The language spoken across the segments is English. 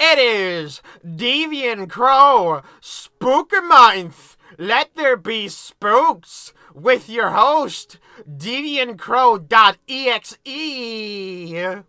It is Deviant Crow, Spooky Month. Let there be spooks with your host, DeviantCrow.exe.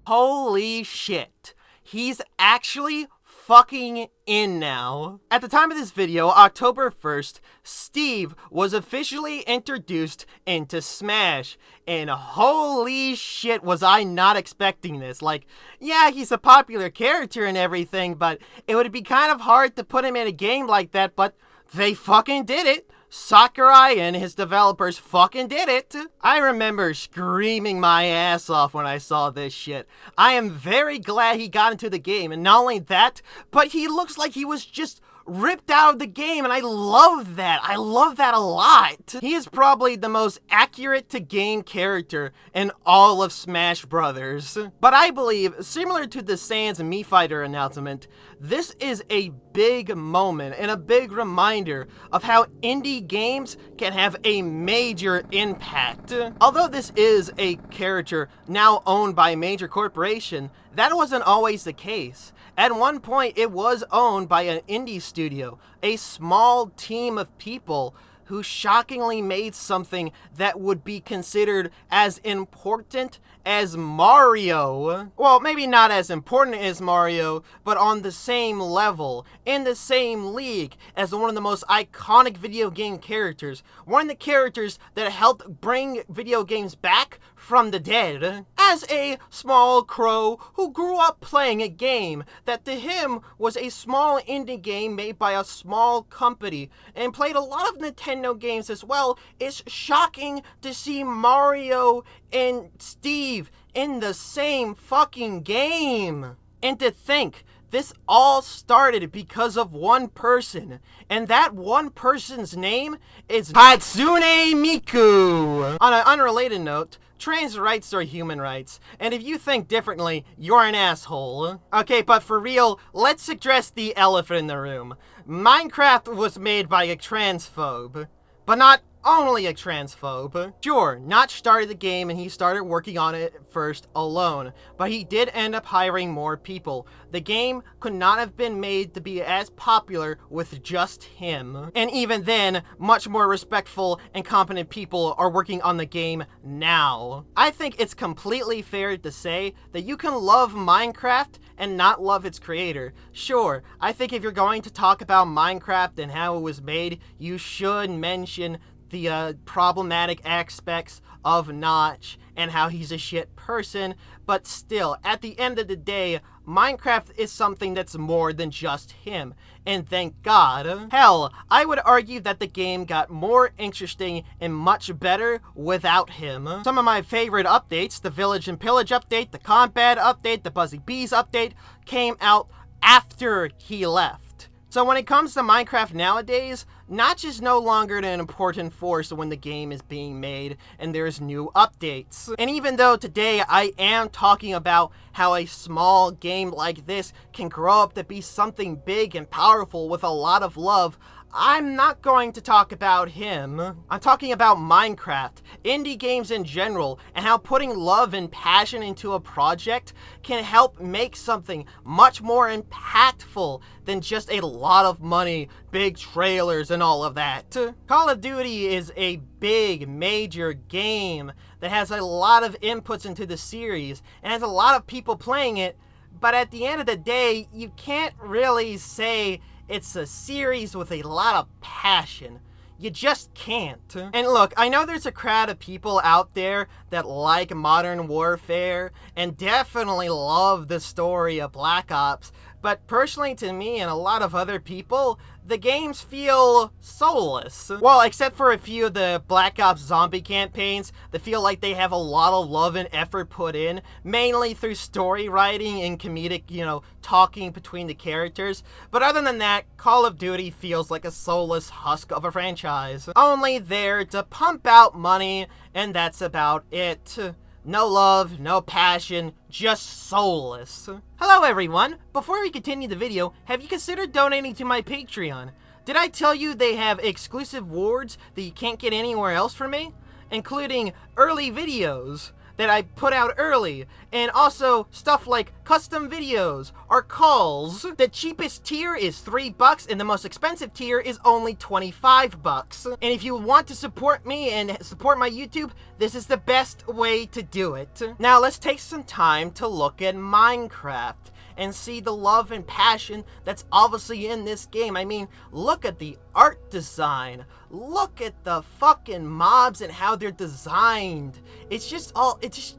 Holy shit. He's actually fucking in now. At the time of this video, October 1st, Steve was officially introduced into Smash, and holy shit was I not expecting this. Like, yeah, he's a popular character and everything, but it would be kind of hard to put him in a game like that, but they fucking did it. Sakurai and his developers fucking did it. I remember screaming my ass off when I saw this shit. I am very glad he got into the game, and not only that, but he looks like he was just ripped out of the game, and I love that. I love that a lot. He is probably the most accurate to game character in all of Smash Brothers. But I believe, similar to the Sans Mii Fighter announcement, this is a big moment and a big reminder of how indie games can have a major impact. Although this is a character now owned by a major corporation, that wasn't always the case. At one point, it was owned by an indie studio, a small team of people who shockingly made something that would be considered as important as Mario. Well, maybe not as important as Mario, but on the same level, in the same league as one of the most iconic video game characters, one of the characters that helped bring video games back from the dead. As a small crow who grew up playing a game that to him was a small indie game made by a small company and played a lot of Nintendo games as well, it's shocking to see Mario and Steve in the same fucking game. And to think, this all started because of one person, and that one person's name is Hatsune Miku. On an unrelated note, trans rights are human rights, and if you think differently, you're an asshole. Okay, but for real, let's address the elephant in the room. Minecraft was made by a transphobe, but not only a transphobe. Sure, Notch started the game and he started working on it first alone, but he did end up hiring more people. The game could not have been made to be as popular with just him. And even then, much more respectful and competent people are working on the game now. I think it's completely fair to say that you can love Minecraft and not love its creator. Sure, I think if you're going to talk about Minecraft and how it was made, you should mention the problematic aspects of Notch and how he's a shit person, but still, at the end of the day, Minecraft is something that's more than just him, and thank God. Hell, I would argue that the game got more interesting and much better without him. Some of my favorite updates, the Village and Pillage update, the Combat update, the Buzzy Bees update, came out after he left. So when it comes to Minecraft nowadays, Notch is no longer an important force when the game is being made and there's new updates. And even though today I am talking about how a small game like this can grow up to be something big and powerful with a lot of love, I'm not going to talk about him. I'm talking about Minecraft, indie games in general, and how putting love and passion into a project can help make something much more impactful than just a lot of money, big trailers, and all of that. Call of Duty is a big, major game that has a lot of inputs into the series, and has a lot of people playing it, but at the end of the day, you can't really say it's a series with a lot of passion. You just can't. And look, I know there's a crowd of people out there that like Modern Warfare and definitely love the story of Black Ops, but personally to me and a lot of other people, the games feel soulless. Well, except for a few of the Black Ops zombie campaigns that feel like they have a lot of love and effort put in, mainly through story writing and comedic, talking between the characters. But other than that, Call of Duty feels like a soulless husk of a franchise. Only there to pump out money, and that's about it. No love, no passion, just soulless. Hello everyone! Before we continue the video, have you considered donating to my Patreon? Did I tell you they have exclusive rewards that you can't get anywhere else from me? Including early videos that I put out early, and also stuff like custom videos or calls. The cheapest tier is $3 and the most expensive tier is only $25. And if you want to support me and support my YouTube, this is the best way to do it. Now let's take some time to look at Minecraft and see the love and passion that's obviously in this game. I mean, look at the art design. Look at the fucking mobs and how they're designed. It's just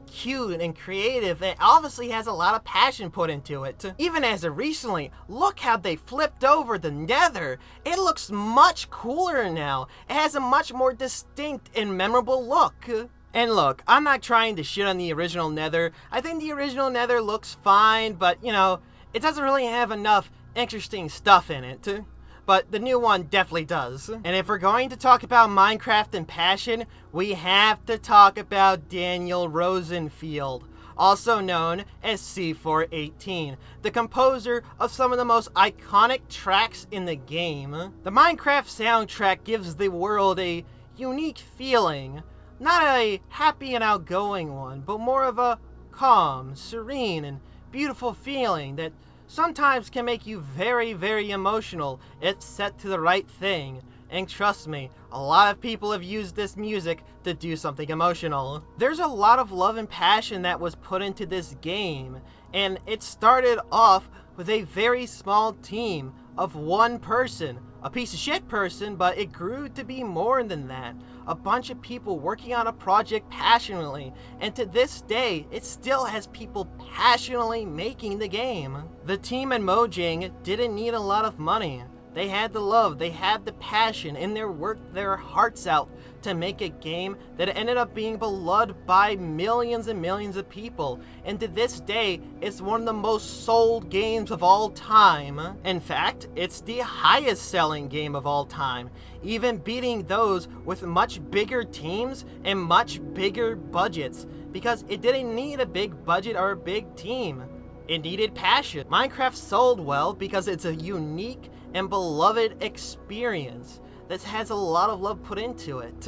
cute and creative. It obviously has a lot of passion put into it. Even as of recently, look how they flipped over the Nether. It looks much cooler now. It has a much more distinct and memorable look. And look, I'm not trying to shit on the original Nether. I think the original Nether looks fine, but, you know, it doesn't really have enough interesting stuff in it. But the new one definitely does. And if we're going to talk about Minecraft and passion, we have to talk about Daniel Rosenfield, also known as C418, the composer of some of the most iconic tracks in the game. The Minecraft soundtrack gives the world a unique feeling. Not a happy and outgoing one, but more of a calm, serene, and beautiful feeling that sometimes can make you very, very emotional if set to the right thing. And trust me, a lot of people have used this music to do something emotional. There's a lot of love and passion that was put into this game, and it started off with a very small team of one person. A piece of shit person, but it grew to be more than that. A bunch of people working on a project passionately, and to this day, it still has people passionately making the game. The team in Mojang didn't need a lot of money. They had the love, they had the passion, and they worked their hearts out to make a game that ended up being beloved by millions and millions of people. And to this day, it's one of the most sold games of all time. In fact, it's the highest selling game of all time, even beating those with much bigger teams and much bigger budgets, because it didn't need a big budget or a big team. It needed passion. Minecraft sold well because it's a unique and beloved experience that has a lot of love put into it.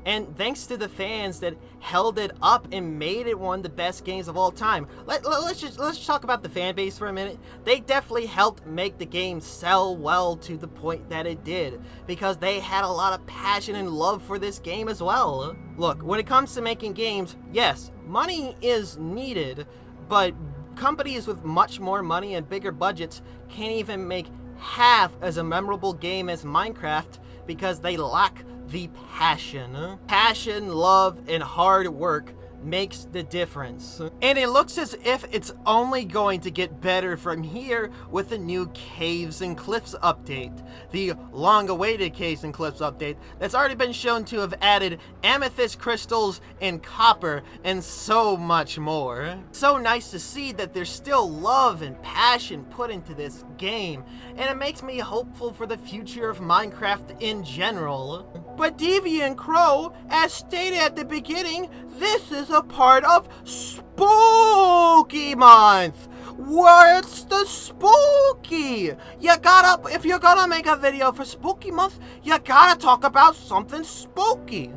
And thanks to the fans that held it up and made it one of the best games of all time. Let's just talk about the fan base for a minute. They definitely helped make the game sell well to the point that it did, because they had a lot of passion and love for this game as well. Look, when it comes to making games, yes, money is needed, but companies with much more money and bigger budgets can't even make half as a memorable game as Minecraft because they lack the passion. Passion, love, and hard work makes the difference. And it looks as if it's only going to get better from here with the new Caves and Cliffs update. The long-awaited Caves and Cliffs update that's already been shown to have added amethyst crystals and copper and so much more. So nice to see that there's still love and passion put into this game, and it makes me hopeful for the future of Minecraft in general. But Deviant Crow, as stated at the beginning, this is a part of Spooky Month. What's the spooky? If you're gonna make a video for Spooky Month, you gotta talk about something spooky.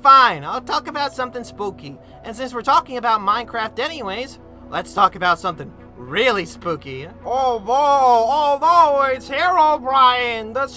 Fine, I'll talk about something spooky. And since we're talking about Minecraft anyways, let's talk about something really spooky. Although it's Herobrine, the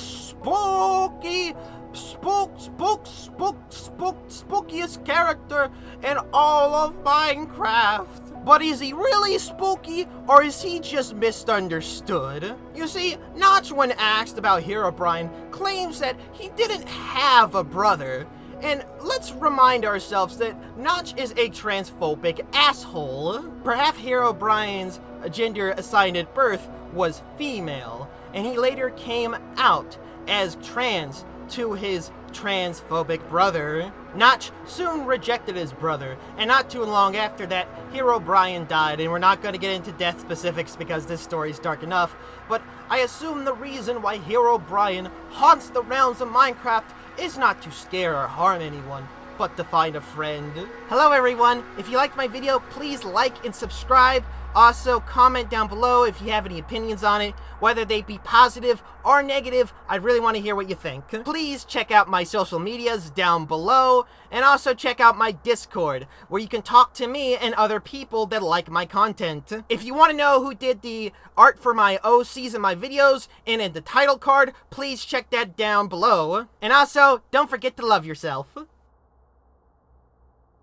spookiest character in all of Minecraft. But is he really spooky, or is he just misunderstood? You see, Notch, when asked about Herobrine, claims that he didn't have a brother. And let's remind ourselves that Notch is a transphobic asshole. Perhaps Herobrine's gender assigned at birth was female, and he later came out as trans to his transphobic brother. Notch soon rejected his brother, and not too long after that, Herobrine died, and we're not going to get into death specifics because this story is dark enough, but I assume the reason why Herobrine haunts the realms of Minecraft is not to scare or harm anyone, but to find a friend. Hello everyone, if you liked my video, please like and subscribe. Also, comment down below if you have any opinions on it, whether they be positive or negative. I really want to hear what you think. Please check out my social medias down below, and also check out my Discord, where you can talk to me and other people that like my content. If you want to know who did the art for my OCs in my videos and in the title card, please check that down below. And also, don't forget to love yourself.